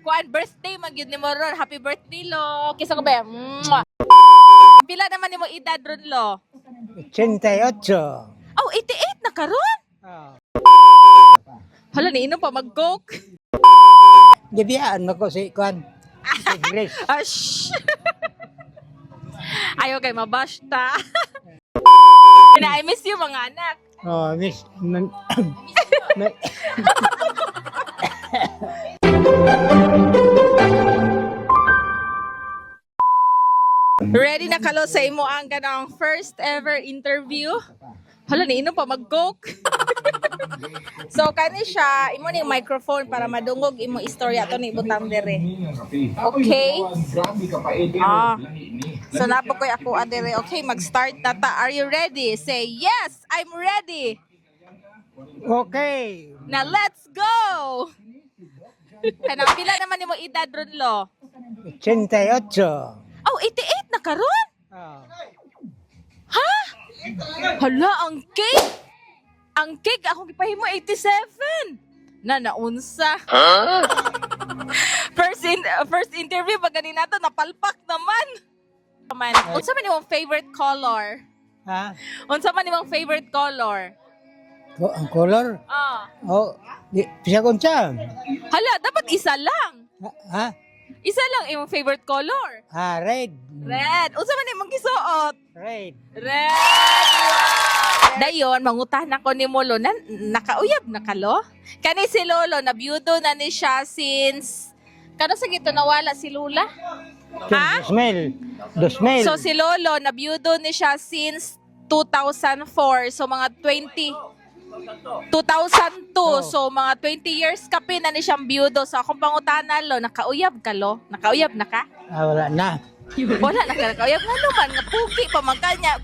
Kuan birthday magyud ni mo ron. Happy birthday lo. Kisa ko ba? Mwah. Pila naman nimo edad ron lo? 88. Oh, 88 na karon. Oh. Hala ni inom pa mag-coke. Gibiyaan mo ko si Kwan. Si Grace. Ash. Ayaw kay mabashta. I miss you mga anak. Oh, miss. Ready na kalo sa imo ang kanang first ever interview? Hala ni inom pa mag-coke. So kani siya, imo ni microphone para madungog imo istorya to ni butang dire. Okay? So napo koy ako adere. Okay, mag-start na ta. Are you ready? Say yes, I'm ready. Okay. Now let's go. Kanang pila naman nimo edad ron lo? 88. Oh, 88 na karon? Oh. Ha? Hala, ang cake! Ang cake, akong ipahimo 87! Na naunsa. First interview, pag ganina to, napalpak naman. Unsa man imong favorite color? Ha? Unsa man imong favorite color? Ang color? Ah. Oh, siya kung siya. Hala, dapat isa lang. Ha? Isa lang imong favorite color. Ah, red. Red. Unsa man imong gisuot? Red. Red! Dayon, mangutahan ako ni Molo, nakauyab na kalo? Kani si Lolo, nabiyudo na ni siya since, kano sa gito nawala si Lula? Ha? Dosmel. So si Lolo, nabiyudo ni siya since 2004, so mga 2002, so mga 20 years kapi na ni siyang biyudo. So akong pangutahan lo, nakauyab ka lo? Nakauyab na ka? Ah, wala na. Wala na ka nakauyab. Nga naman, nga pugi pa man kanya,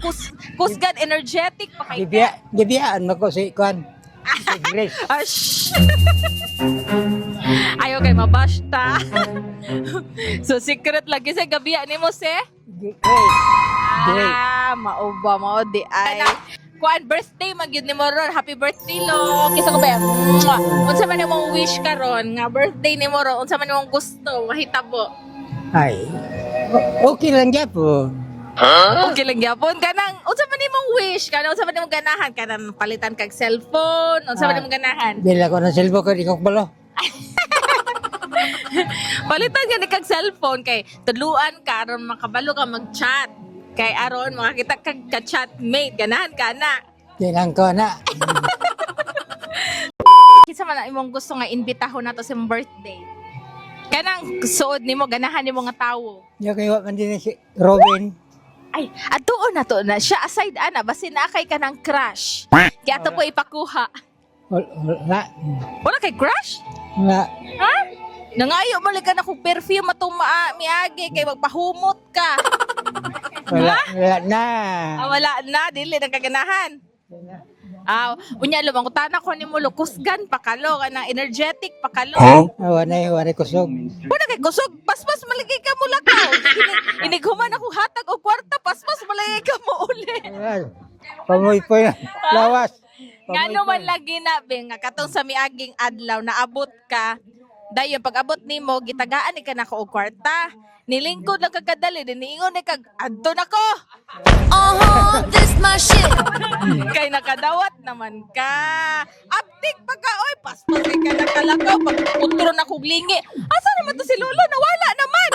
kusgan energetic pa kay Gibiyaan mo ko si Kwan. Si Grace. Ash! Ayaw kay mabashta. So secret lagi sa gabi ni mo se? Grace. Grace. Mao di ay. Kuan birthday magyud ni mo ron. Happy birthday lo. Kisa ko ba? Mwah. Unsa man imong wish karon nga birthday ni mo ron? Unsa man imong gusto mahitabo? Ay. Okay lang dyan po. Okay lang gyapon kanang unsa man imong wish? Kanang unsa man imong ganahan? Kanang palitan kag cellphone? Unsa man imong ganahan? Dila ko ng cellphone ko, di ko balo. Palitan ka ni kag cellphone kay tuluan ka aron makabalo ka mag-chat. Kay aron makakita kag ka-chatmate ganahan ka na. Di lang ko na. Kinsa man ang imong gusto nga imbitahon nato sa imong birthday? Kanang suod nimo ganahan nimo nga tawo. Di ko iwa man din si Robin. Ay, atuon na to na siya aside ana basin na kay kanang crush. Kaya ato po ipakuha. Wala. Wala kay crush? Wala. Ha? Nangayo balik ka na kung perfume atong miagi kay magpahumot ka. Wala na. Wala na, dili na kaganahan. Unya lumang utana ko ni mo kusgan pakalo kanang energetic pakalo. Wala kusog. Wala kay kusog, paspas maligay ka mo lakaw. Inighuman ako hatag og kwarta, paspas maligay ka mo uli. Pamoy po yan. Lawas. Ngano man lagi na be nga katong sa miaging adlaw naabot ka. Dayon pag abot nimo gitagaan ni ka na ko og kwarta. Nilingkod lang kagkadali din niingon ni kag adto na ko. This my shit. Kay nakadawat naman ka. Aptik pa ka oy paspas kay ka nakalakaw pag utro na kog lingi. Asa naman to si Lolo nawala naman.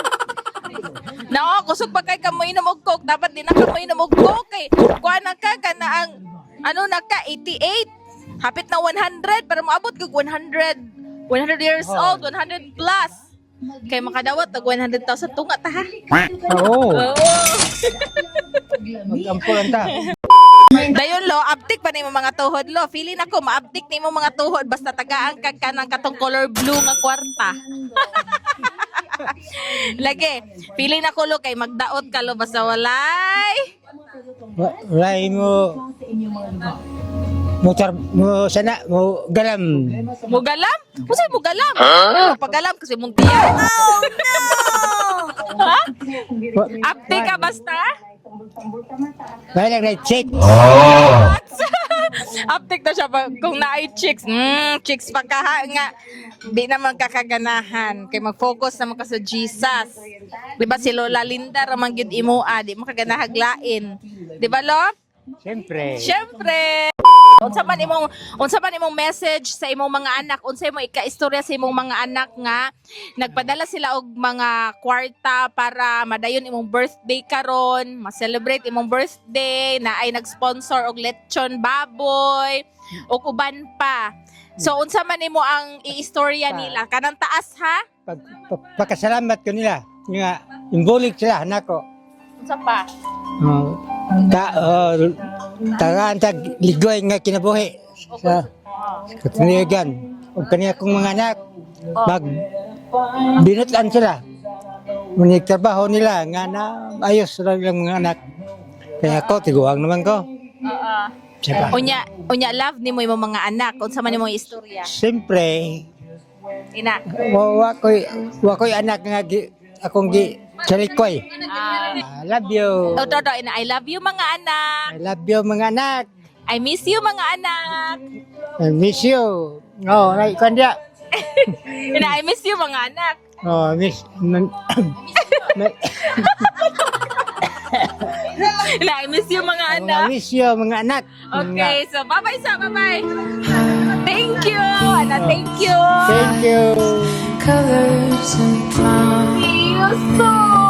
Nao kusog pa kay ka mo inom og coke dapat din na ka mo inom og coke kay kuha na ka kana ang ano na ka 88. Hapit na 100 para moabot kag 100 years old, 100 plus. Kay makadawat tag 100,000 tunga ta ha. Oo. Oo. Mag-ampulan ta. Dayon lo, aptik pa nimo mga tuhod lo. Feeling ako maaptik nimo mga tuhod basta tagaan kag kanang katong color blue nga kwarta. Lagi, feeling ako lo kay magdaot ka lo basta walay. Walay mo. Mo sana mo galam. Mugalam? Usay mugalam? Pagalam kasi muntiya. Oh no! Ha? Aptik ka basta? Wala na check. Uptick na siya kung naay chicks. Chicks pa ka ha, nga. Di naman kakaganahan. Kay mag-focus naman ka sa Jesus. Di ba si Lola Linda ramang gyud imoa, di mo kaganahaglain. Di ba, Lo? Siyempre. Syempre. Unsa man imong message sa imong mga anak? Unsa imong ika-istorya sa imong mga anak nga nagpadala sila og mga kwarta para madayon imong birthday karon, ma-celebrate imong birthday na ay nag-sponsor og lechon baboy ug uban pa. So unsa man imo ang iistorya nila? Kanang taas ha? Pagkasalamat ko nila. Nga, imbulik sila, anak ko. Unsa pa? Tagaan tag ligoy nga kinabuhi sa katunigan. O kaniya kong mga anak, binutlan sila. Munig trabaho nila, nga na ayos lang ang mga anak. Kaya ako, tiguang naman ko. Siyempre. Unya love nimo imong mga anak. Unsa man imong istorya? Siyempre, Ina. wakoy anak nga akong charikoy. I love you. Todo, ina, I love you mga anak. I love you mga anak. I miss you mga anak. I miss you. Oh, right, kanya. Ina, I miss you mga anak. Oh, miss. Ina, I miss you mga I anak. miss you mga anak. Okay, so bye-bye sa bye-bye. Thank you. Ana, thank you. Thank you. Colors and promise. See you soon.